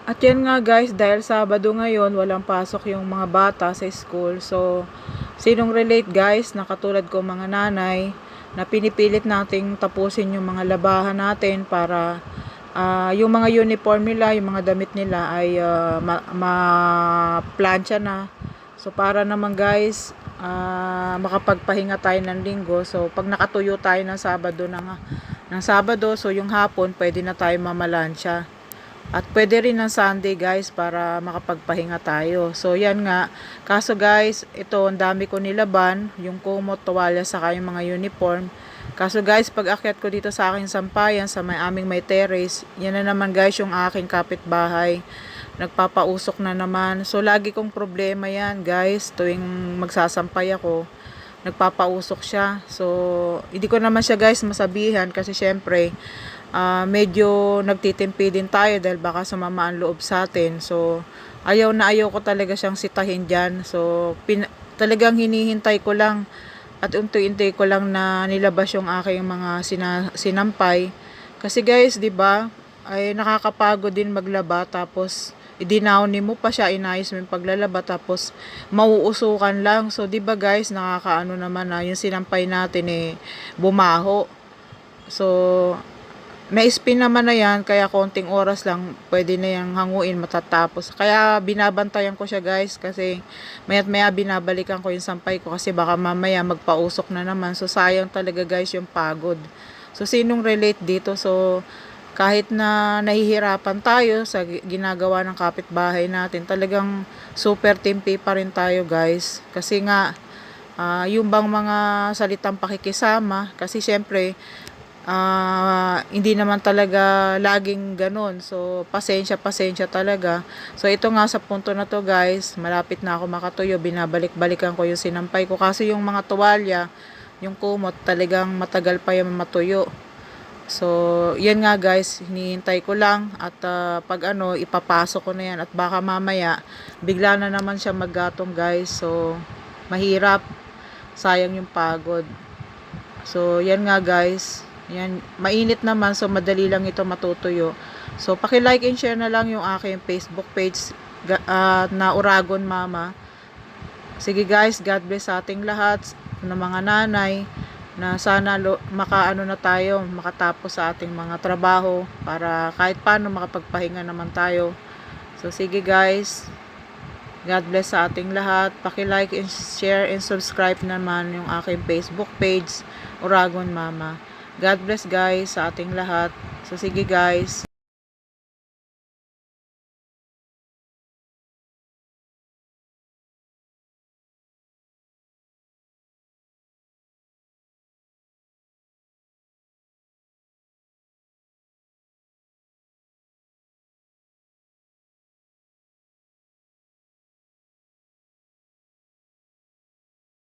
At yan nga guys, dahil Sabado ngayon, walang pasok yung mga bata sa school. So, sinong relate guys, na katulad ko mga nanay, na pinipilit nating tapusin yung mga labahan natin para yung mga uniform nila, yung mga damit nila ay ma-plancha na. So, para naman guys, makapagpahinga tayo ng linggo. So, pag nakatuyo tayo ng Sabado, so yung hapon, pwede na tayo mamalansya. At pwede rin ng Sunday guys para makapagpahinga tayo. So yan nga. Kaso guys, ito ang dami ko nilaban. Yung kumot, tuwalya, saka yung mga uniform. Kaso guys, pag akyat ko dito sa aking sampayan, sa aming may terrace, yan na naman guys yung aking kapitbahay. Nagpapausok na naman. So lagi kong problema yan guys. Tuwing magsasampay ako, nagpapausok siya. So hindi ko naman siya guys masabihan kasi syempre medyo nagtitimpi din tayo dahil baka sumama ang loob sa atin. So, ayaw na ayaw ko talaga siyang sitahin dyan. So, talagang hinihintay ko lang at unti-unti ko lang na nilabas yung aking mga sinampay. Kasi guys, di ba ay nakakapagod din maglaba tapos idinawnin mo pa siya, inayos mo yung paglalaba tapos mauusukan lang. So, di ba guys, nakakaano naman na yung sinampay natin bumaho. So, na-spin naman na yan, kaya konting oras lang, pwede na yung hanguin, matatapos. Kaya binabantayan ko siya guys, kasi maya't maya binabalikan ko yung sampay ko, kasi baka mamaya magpausok na naman. So sayang talaga guys yung pagod. So sinong relate dito? So kahit na nahihirapan tayo sa ginagawa ng kapitbahay natin, talagang super timpi pa rin tayo guys. Kasi nga, yung bang mga salitang pakikisama, kasi syempre, hindi naman talaga laging ganun. So, pasensya talaga. So, ito nga sa punto na to guys, malapit na ako makatuyo. Binabalik-balikan ko yung sinampay ko. Kasi yung mga tuwalya, yung kumot, talagang matagal pa yung matuyo. So, yan nga guys, hinihintay ko lang. At pag ipapasok ko na yan. At baka mamaya, bigla na naman siya maggatong guys. So, mahirap. Sayang yung pagod. So, yan nga guys. Yan, mainit naman, so madali lang ito matutuyo. So, paki-like and share na lang yung aking Facebook page na Uragon Mama. Sige guys, God bless sa ating lahat ng mga nanay, na sana makaano na tayo, makatapos sa ating mga trabaho para kahit paano makapagpahinga naman tayo. So, sige guys, God bless sa ating lahat. Paki-like and share and subscribe naman yung aking Facebook page, Uragon Mama. God bless guys sa ating lahat. So sige guys.